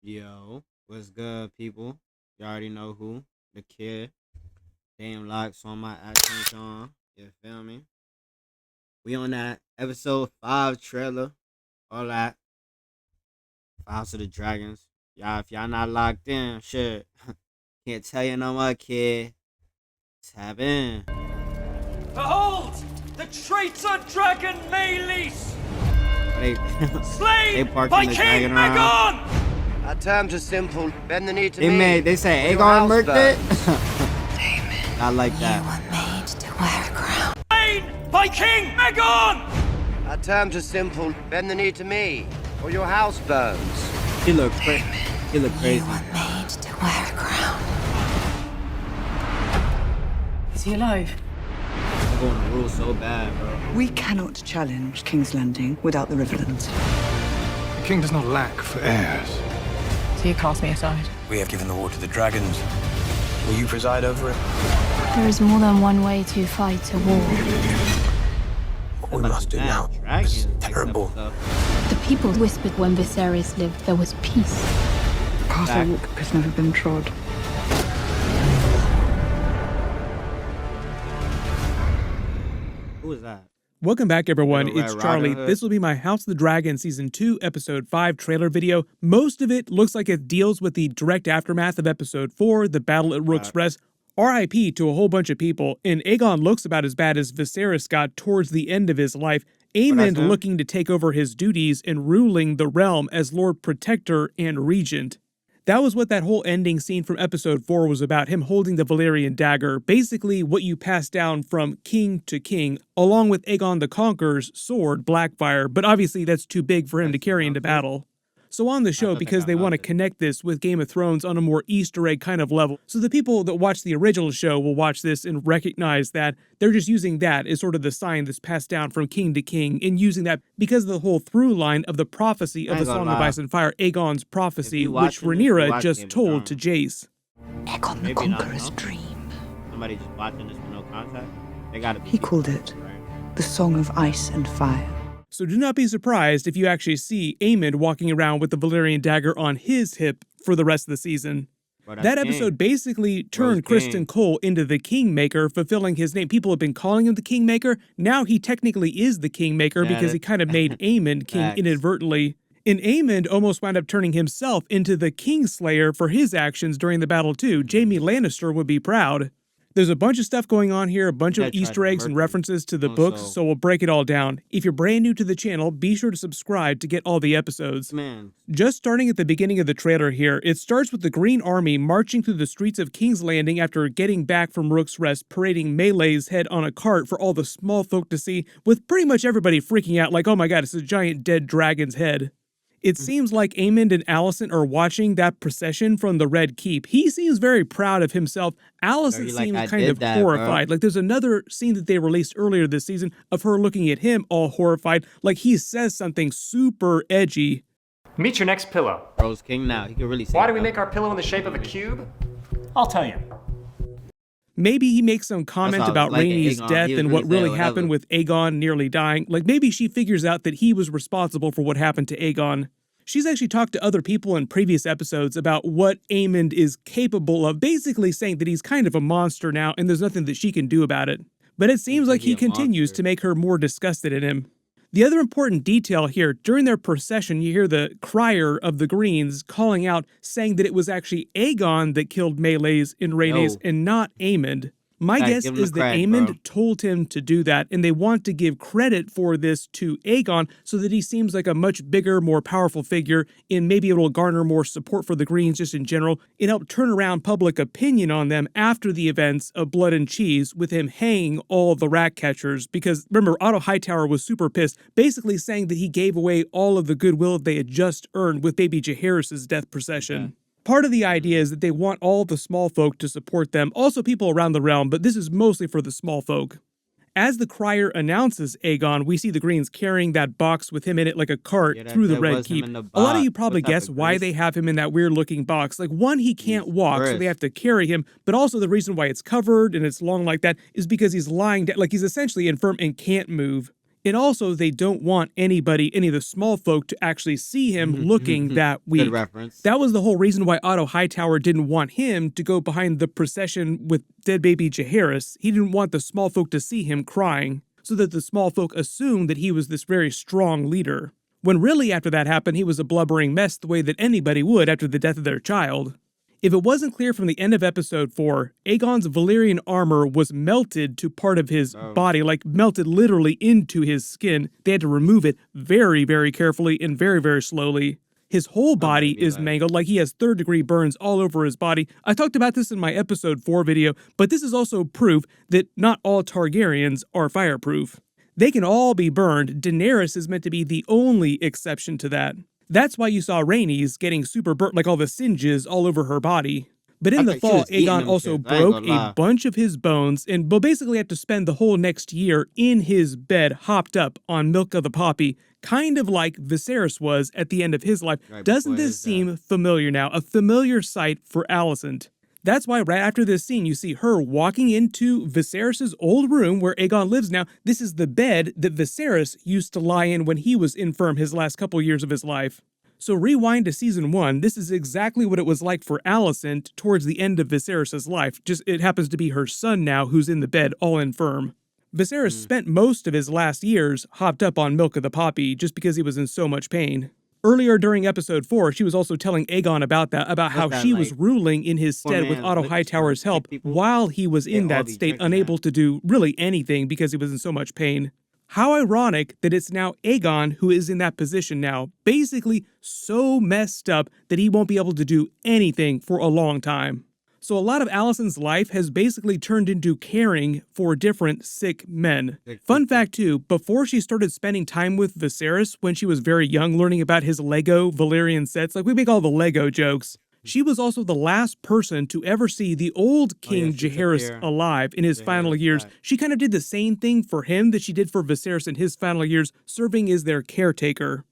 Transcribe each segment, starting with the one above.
Yo, what's good, people? You already know who. The kid. Damelocks on my action on. You feel me? We on that episode 5 trailer. All that. House of the Dragons. Y'all, if y'all not locked in, shit. Can't tell you no more, kid. Tap in. Behold! The traitor dragon Maylis! They, Slain parking by the King dragon around. Megon! Our terms are simple. Bend the knee to me. They say or your Aegon house murked it. burns. I like You that. were made to wear a crown. Slain by King Megon! Our terms are simple. Bend the knee to me, or your house burns. He look crazy. He look You crazy. were made to wear a crown. Is he alive? I'm going to rule so bad, bro. We cannot challenge King's Landing without the Riverlands. The king does not lack for heirs. So you cast me aside. We have given the war to the dragons. Will you preside over it? There is more than one way to fight a war. What we must do now is terrible. The people whispered when Viserys lived there was peace. Castle Walk has never been trod. Who is that? Welcome back, everyone. Little It's Red Charlie. Riding Hood. This will be my House of the Dragon Season 2, Episode 5 trailer video. Most of it looks like it deals with the direct aftermath of Episode 4, the battle at Rook's Rest. RIP to a whole bunch of people, and Aegon looks about as bad as Viserys got towards the end of his life. Aemond him. looking to take over his duties and ruling the realm as Lord Protector and Regent. That was what that whole ending scene from Episode 4 was about, him holding the Valyrian dagger, basically what you pass down from king to king, along with Aegon the Conqueror's sword, Blackfire, but obviously that's too big for him to carry into battle. So on the show, thought they because got they want to melted. connect this with Game of Thrones on a more Easter egg kind of level, so the people that watch the original show will watch this and recognize that they're just using that as sort of the sign that's passed down from king to king, and using that because of the whole through line of the prophecy I of ain't the gonna Song of lie. Ice and Fire, Aegon's prophecy, you which watching this, you Rhaenyra watch just Game of told to Thrones. Jace. Aegon the Maybe not, Conqueror's no? dream. Somebody just watching this with no contact? They gotta be. He called it right? the Song of Ice and Fire. So do not be surprised if you actually see Aemond walking around with the Valyrian dagger on his hip for the rest of the season. Bro, that's That King. episode basically turned King. Criston Cole into the Kingmaker, fulfilling his name. People have been calling him the Kingmaker. Now he technically is the Kingmaker because he kind of made Aemond king Facts. inadvertently. And Aemond almost wound up turning himself into the Kingslayer for his actions during the battle too. Jaime Lannister would be proud. There's a bunch of stuff going on here, a bunch of That tried Easter to eggs and murk him. references to the Also- books, so we'll break it all down. If you're brand new to the channel, be sure to subscribe to get all the episodes. Man, Just starting at the beginning of the trailer here, it starts with the Green Army marching through the streets of King's Landing after getting back from Rook's Rest, parading Melee's head on a cart for all the small folk to see, with pretty much everybody freaking out like, oh my god, it's a giant dead dragon's head. It seems like Aemond and Alicent are watching that procession from the Red Keep. He seems very proud of himself. Alicent He's like, seems "I kind did of that, bro." horrified. Like there's another scene that they released earlier this season of her looking at him all horrified, like he says something super edgy. Meet your next pillow. bro's king now. He can really say Why do we that. make our pillow in the shape of a cube? I'll tell you. Maybe he makes some comment all about like Rhaenys' Aegon. death He was and what really really saying happened whatever. with Aegon nearly dying. Like maybe she figures out that he was responsible for what happened to Aegon. She's actually talked to other people in previous episodes about what Aemond is capable of, basically saying that he's kind of a monster now and there's nothing that she can do about it. But it seems like he be a continues monster. to make her more disgusted in him. The other important detail here, during their procession, you hear the crier of the Greens calling out, saying that it was actually Aegon that killed Melees and Rhaenys Yo. and not Aemond. My Fact, guess give him is the that cred, Aemond bro. told him to do that, and they want to give credit for this to Aegon so that he seems like a much bigger, more powerful figure, and maybe it will garner more support for the Greens just in general, and help turn around public opinion on them after the events of Blood and Cheese with him hanging all the rat catchers. Because remember, Otto Hightower was super pissed, basically saying that he gave away all of the goodwill they had just earned with baby Jaehaerys' death procession. Part of the idea is that they want all the small folk to support them, also people around the realm, but this is mostly for the small folk. As the crier announces Aegon, we see the Greens carrying that box with him in it like a cart Yeah, that- through the that Red was him Keep. in the A lot of you box. probably What type guess of why grease? they have him in that weird looking box. Like one, he can't walk, so they Chris. have to carry him, but also the reason why it's covered and it's long like that is because he's lying down, like he's essentially infirm and can't move. And also, they don't want any of the small folk, to actually see him looking that weak. Good reference. That was the whole reason why Otto Hightower didn't want him to go behind the procession with dead baby Jaehaerys. He didn't want the small folk to see him crying, so that the small folk assumed that he was this very strong leader. When really, after that happened, he was a blubbering mess the way that anybody would after the death of their child. If it wasn't clear from the end of episode 4, Aegon's Valyrian armor was melted to part of his body, like melted literally into his skin. They had to remove it very, very carefully and very, very slowly. His whole body is mangled, like he has third-degree burns all over his body. I talked about this in my episode 4 video, but this is also proof that not all Targaryens are fireproof. They can all be burned. Daenerys is meant to be the only exception to that. That's why you saw Rhaenys getting super burnt, like all the singes all over her body. But in the fall, Aegon also broke a bunch of his bones and will basically have to spend the whole next year in his bed, hopped up on milk of the poppy, kind of like Viserys was at the end of his life. Doesn't this seem familiar now? A familiar sight for Alicent. That's why right after this scene, you see her walking into Viserys' old room where Aegon lives now. This is the bed that Viserys used to lie in when he was infirm his last couple years of his life. So rewind to season 1, this is exactly what it was like for Alicent towards the end of Viserys' life. Just it happens to be her son now who's in the bed, all infirm. Viserys spent most of his last years hopped up on milk of the poppy just because he was in so much pain. Earlier during episode 4, she was also telling Aegon about that, about how she was ruling in his stead with Otto Hightower's help while he was in that state, unable to do really anything because he was in so much pain. How ironic that it's now Aegon who is in that position now, basically so messed up that he won't be able to do anything for a long time. So a lot of Alicent's life has basically turned into caring for different sick men. Fun fact too, before she started spending time with Viserys when she was very young, learning about his Lego Valyrian sets, like we make all the Lego jokes, she was also the last person to ever see the old King Jaehaerys alive in his final years. She kind of did the same thing for him that she did for Viserys in his final years, serving as their caretaker.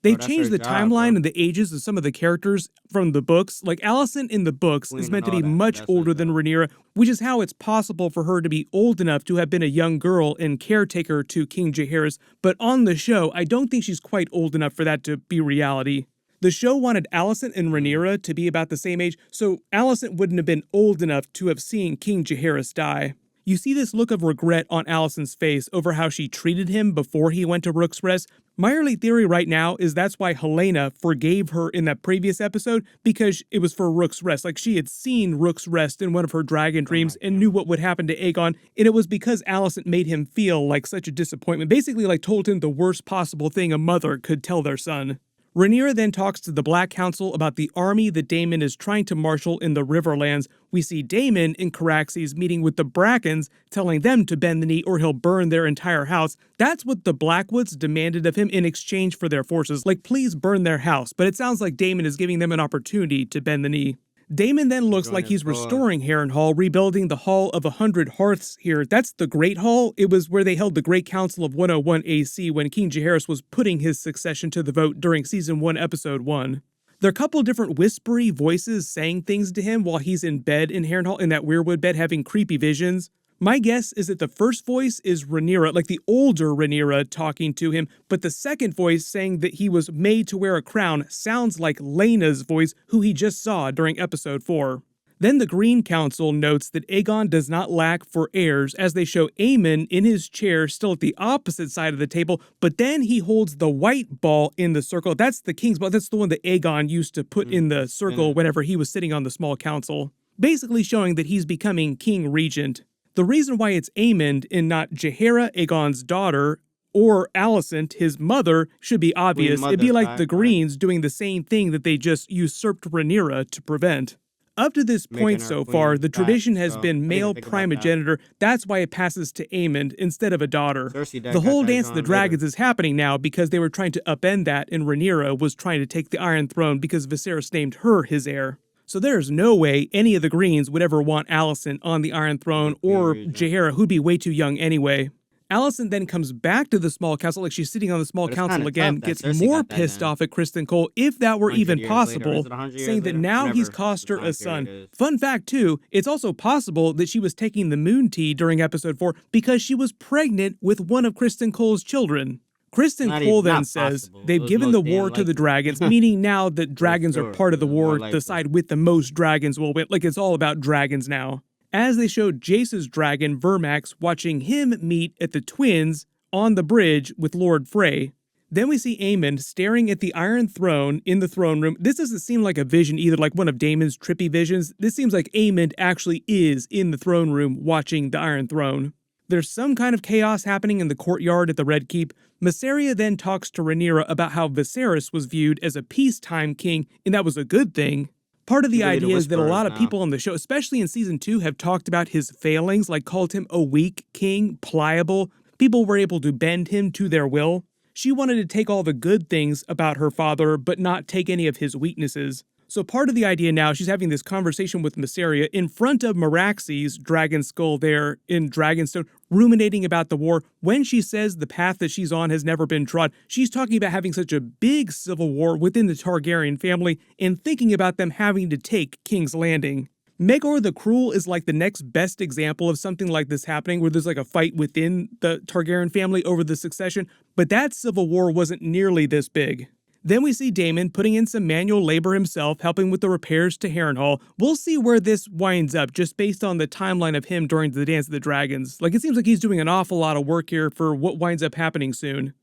They changed the timeline and the ages of some of the characters from the books. Like Alicent in the books is meant to be much older than Rhaenyra, which is how it's possible for her to be old enough to have been a young girl and caretaker to King Jaehaerys. But on the show, I don't think she's quite old enough for that to be reality. The show wanted Alicent and Rhaenyra to be about the same age, so Alicent wouldn't have been old enough to have seen King Jaehaerys die. You see this look of regret on Alicent's face over how she treated him before he went to Rook's Rest. My early theory right now is that's why Helaena forgave her in that previous episode, because it was for Rook's Rest. Like she had seen Rook's Rest in one of her dragon dreams and knew what would happen to Aegon, and it was because Alicent made him feel like such a disappointment, basically like told him the worst possible thing a mother could tell their son. Rhaenyra then talks to the Black Council about the army that Daemon is trying to marshal in the Riverlands. We see Daemon in Caraxes meeting with the Brackens, telling them to bend the knee or he'll burn their entire house. That's what the Blackwoods demanded of him in exchange for their forces. Like, please burn their house. But it sounds like Daemon is giving them an opportunity to bend the knee. Daemon then looks like he's restoring Harrenhal, rebuilding the Hall of 100 Hearths here. That's the Great Hall. It was where they held the Great Council of 101 AC when King Jaehaerys was putting his succession to the vote during Season 1, Episode 1. There are a couple different whispery voices saying things to him while he's in bed in Harrenhal, in that weirwood bed, having creepy visions. My guess is that the first voice is Rhaenyra, like the older Rhaenyra talking to him, but the second voice saying that he was made to wear a crown sounds like Laena's voice, who he just saw during episode 4. Then the Green Council notes that Aegon does not lack for heirs, as they show Aemon in his chair still at the opposite side of the table, but then he holds the white ball in the circle. That's the king's ball. That's the one that Aegon used to put in the circle whenever he was sitting on the small council, basically showing that he's becoming king regent. The reason why it's Aemond and not Jaehaera, Aegon's daughter, or Alicent, his mother, should be obvious. It'd be like the Greens doing the same thing that they just usurped Rhaenyra to prevent. Up to this point so far, the tradition has been male primogeniture. That's why it passes to Aemond instead of a daughter. The whole Dance of the Dragons is happening now because they were trying to upend that, and Rhaenyra was trying to take the Iron Throne because Viserys named her his heir. So there's no way any of the Greens would ever want Alicent on the Iron Throne, or Jaehaera, who'd be way too young anyway. Alicent then comes back to the small castle, like she's sitting on the small But it's council kinda again, tough that gets Cersei more got that pissed then. off at Kristen Cole, if that were 100 even years later, or possible, is it 100 saying years that later? now he's Whenever cost the her time a son. period is. Fun fact too, it's also possible that she was taking the moon tea during episode 4 because she was pregnant with one of Kristen Cole's children. Kristen Cole then says possible. It they've was given most the war damn to the likely. dragons, meaning now that dragons are sure. part of the It was more war, likely. the side with the most dragons will win. Like it's all about dragons now. As they showed Jace's dragon, Vermax, watching him meet at the twins on the bridge with Lord Frey. Then we see Aemond staring at the Iron Throne in the throne room. This doesn't seem like a vision either, like one of Daemon's trippy visions. This seems like Aemond actually is in the throne room watching the Iron Throne. There's some kind of chaos happening in the courtyard at the Red Keep. Mysaria then talks to Rhaenyra about how Viserys was viewed as a peacetime king, and that was a good thing. Part of the Really the idea is that a whisperers lot of now. people on the show, especially in season 2, have talked about his failings, like called him a weak king, pliable. People were able to bend him to their will. She wanted to take all the good things about her father, but not take any of his weaknesses. So part of the idea now, she's having this conversation with Mysaria in front of Meraxes, dragon skull there in Dragonstone, ruminating about the war. When she says the path that she's on has never been trod, she's talking about having such a big civil war within the Targaryen family and thinking about them having to take King's Landing. Maegor the Cruel is like the next best example of something like this happening, where there's like a fight within the Targaryen family over the succession, but that civil war wasn't nearly this big. Then we see Daemon putting in some manual labor himself, helping with the repairs to Harrenhal. We'll see where this winds up, just based on the timeline of him during the Dance of the Dragons. Like, it seems like he's doing an awful lot of work here for what winds up happening soon.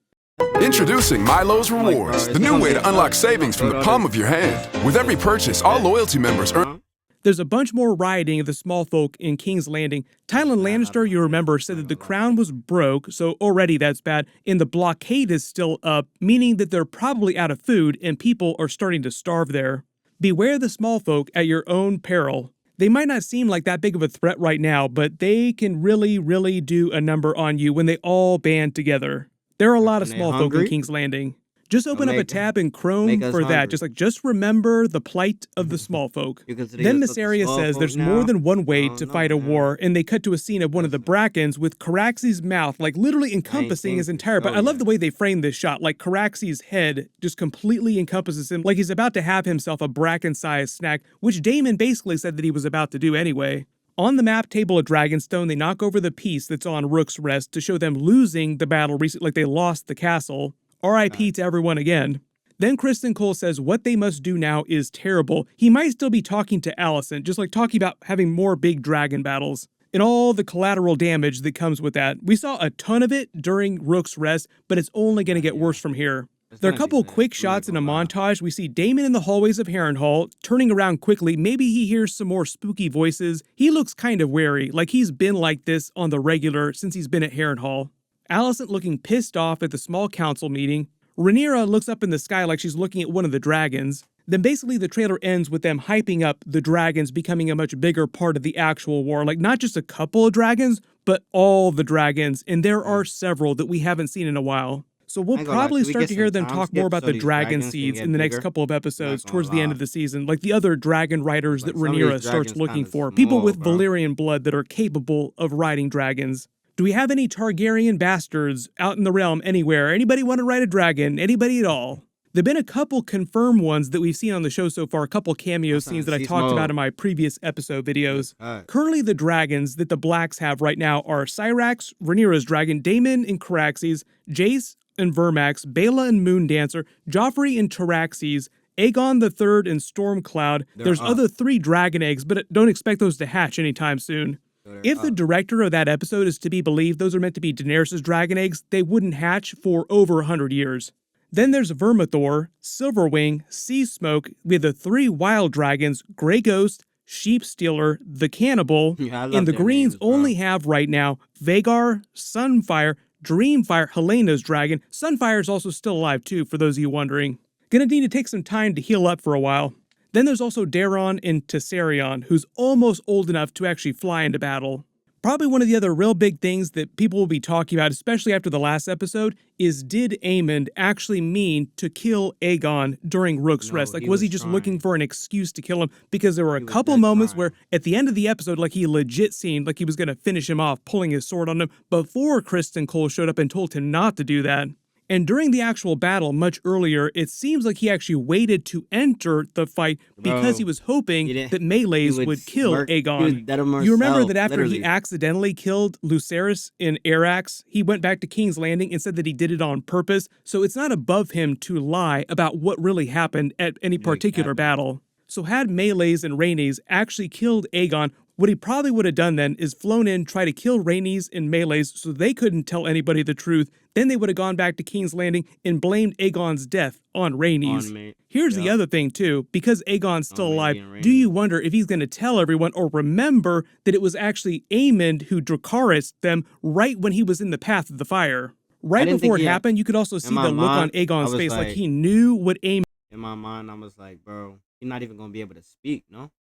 Introducing Milo's Rewards, the new way to unlock savings from the palm of your hand. With every purchase, all loyalty members earn... There's a bunch more rioting of the small folk in King's Landing. Tywin Lannister, you remember, said that the crown was broke, so already that's bad, and the blockade is still up, meaning that they're probably out of food and people are starting to starve there. Beware the small folk at your own peril. They might not seem like that big of a threat right now, but they can really do a number on you when they all band together. There are a lot of small folk in King's Landing. Just open up a tab in Chrome for that. Just remember the plight of the small folk. Then Mysaria says there's more than one way to fight a war, and they cut to a scene of one of the Brackens with Caraxes' mouth, like literally encompassing his entire. But I love the way they frame this shot, like Caraxes' head just completely encompasses him, like he's about to have himself a Bracken-sized snack, which Daemon basically said that he was about to do anyway. On the map table of Dragonstone, they knock over the piece that's on Rook's Rest to show them losing the battle recently, like they lost the castle. R.I.P. to everyone again. Then Kristen Cole says what they must do now is terrible. He might still be talking to Alicent, just like talking about having more big dragon battles, and all the collateral damage that comes with that. We saw a ton of it during Rook's Rest, but it's only going to get worse from here. There are a couple quick shots in a montage. We see Daemon in the hallways of Harrenhal, turning around quickly. Maybe he hears some more spooky voices. He looks kind of wary, like he's been like this on the regular since he's been at Harrenhal. Alicent looking pissed off at the small council meeting. Rhaenyra looks up in the sky like she's looking at one of the dragons. Then basically the trailer ends with them hyping up the dragons becoming a much bigger part of the actual war. Like not just a couple of dragons, but all the dragons. And there are several that we haven't seen in a while. So we'll probably start to hear them talk more about the dragon seeds in the next couple of episodes towards the end of the season, like the other dragon riders that Rhaenyra starts looking for. People with Valyrian blood that are capable of riding dragons. Do we have any Targaryen bastards out in the realm anywhere? Anybody want to ride a dragon? Anybody at all? There've been a couple confirmed ones that we've seen on the show so far, a couple cameo scenes that I talked about in my previous episode videos. Currently the dragons that the Blacks have right now are Syrax, Rhaenyra's dragon, Daemon and Caraxes, Jace and Vermax, Baela and Moondancer, Joffrey and Taraxes, Aegon III and Stormcloud. There's other 3 dragon eggs, but don't expect those to hatch anytime soon. If the director of that episode is to be believed, those are meant to be Daenerys' dragon eggs, they wouldn't hatch for over 100 years. Then there's Vermithor, Silverwing, Sea Smoke, we have the 3 wild dragons, Grey Ghost, Sheep Stealer, the Cannibal, and the Greens only have right now Vhagar, Sunfire, Dreamfire, Helena's dragon. Sunfire is also still alive too, for those of you wondering. Gonna need to take some time to heal up for a while. Then there's also Daeron and Tessarion, who's almost old enough to actually fly into battle. Probably one of the other real big things that people will be talking about, especially after the last episode, is did Aemond actually mean to kill Aegon during Rook's No, Rest? Like, he was he was just looking trying. for an excuse to kill him? Because there were a He was couple dead moments where trying. at the end of the episode, like he legit seemed like he was going to finish him off, pulling his sword on him before Kristen Cole showed up and told him not to do that. And during the actual battle, much earlier, it seems like he actually waited to enter the fight because he Bro, was hoping he didn't. that He Melees would would kill smirk. He was Aegon. dead of You remember himself, that after he literally. accidentally killed Lucerys in Arax, he went back to King's Landing and said that he did it on purpose, so it's not above him to lie about what really happened at any Yeah, particular capping. battle. So had Melees and Rhaenys actually killed Aegon, what he probably would have done then is flown in, try to kill Rhaenys and Melees so they couldn't tell anybody the truth. Then they would have gone back to King's Landing and blamed Aegon's death on Rhaenys. On me. Here's the Yep. other thing too, because Aegon's still On alive, Lady and do you Rhaenys. wonder if he's going to tell everyone or remember that it was actually Aemond who Dracarys them right when he was in the path of the fire? Right didn't before think it he had- happened, you could also see my the look on mind, I Aegon's was face like like- he knew what Aemond. In my mind, I was like, bro, he's not even gonna be able to speak, no?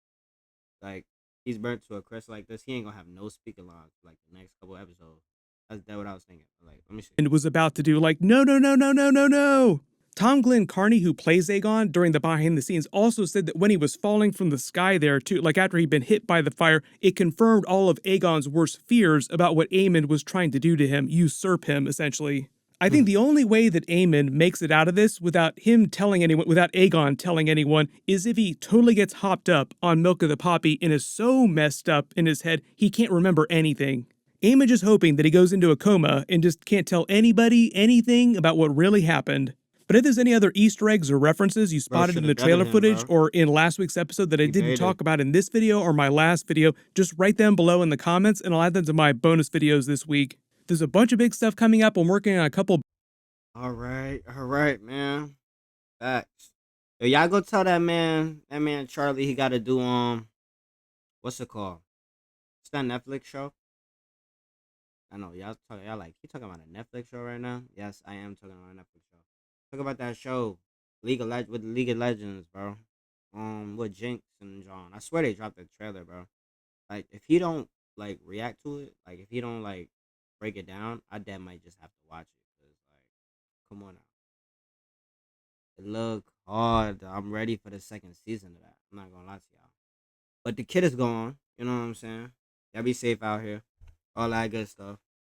Like, he's burnt to a crisp like this. He ain't gonna have no speaking logs for, like, the next couple episodes. That's what I was thinking. Like, let me see. And was about to do like, no, no, no, no, no, no, no. Tom Glenn Carney, who plays Aegon during the behind the scenes, also said that when he was falling from the sky there too, like after he'd been hit by the fire, it confirmed all of Aegon's worst fears about what Aemond was trying to do to him, usurp him, essentially. I think the only way that Aemond makes it out of this without him telling anyone, without Aegon telling anyone, is if he totally gets hopped up on Milk of the Poppy and is so messed up in his head, he can't remember anything. Aemond is hoping that he goes into a coma and just can't tell anybody anything about what really happened. But if there's any other Easter eggs or references you spotted in the should've trailer gutted him, footage bro. or in last week's episode that I didn't baited. talk about in this video or my last video, just write them below in the comments and I'll add them to my bonus videos this week. There's a bunch of big stuff coming up. I'm working on a couple. All right, man. Facts. Yo, y'all go tell that man Charlie, he got to do what's it called? It's that Netflix show. I know y'all like you talking about a Netflix show right now. Yes, I am talking about a Netflix show. Talk about that show, with League of Legends, bro. With Jinx and John. I swear they dropped the trailer, bro. Like if he don't like react to it, like if he don't like break it down, I dead might just have to watch it. Cause like, come on now. It look hard. I'm ready for the second season of that. I'm not gonna lie to y'all. But the kid is gone. You know what I'm saying? Y'all be safe out here. All that good stuff.